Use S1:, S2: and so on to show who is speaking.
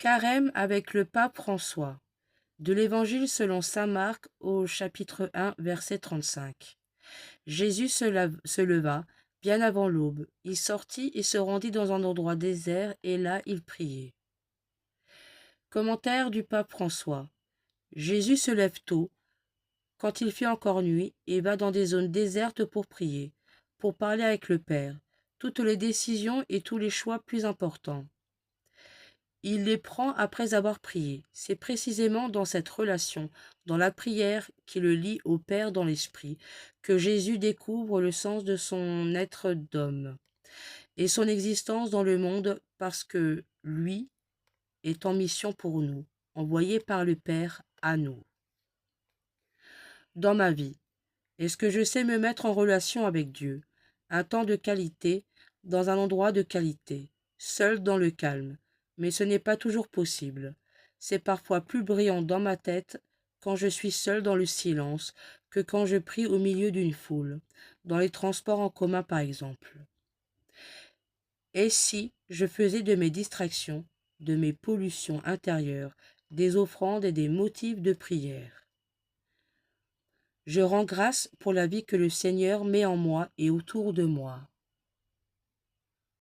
S1: Carême avec le pape François. De l'Évangile selon saint Marc au chapitre 1, verset 35. Jésus se leva bien avant l'aube. Il sortit et se rendit dans un endroit désert, et là il priait. Commentaire du pape François. Jésus se lève tôt, quand il fait encore nuit, et va dans des zones désertes pour prier, pour parler avec le Père, toutes les décisions et tous les choix plus importants. Il les prend après avoir prié. C'est précisément dans cette relation, dans la prière qui le lie au Père dans l'esprit, que Jésus découvre le sens de son être d'homme et son existence dans le monde, parce que lui est en mission pour nous, envoyé par le Père à nous. Dans ma vie, est-ce que je sais me mettre en relation avec Dieu? Un temps de qualité, dans un endroit de qualité, seul dans le calme. Mais ce n'est pas toujours possible. C'est parfois plus brillant dans ma tête quand je suis seul dans le silence que quand je prie au milieu d'une foule, dans les transports en commun par exemple. Et si je faisais de mes distractions, de mes pollutions intérieures, des offrandes et des motifs de prière? Je rends grâce pour la vie que le Seigneur met en moi et autour de moi.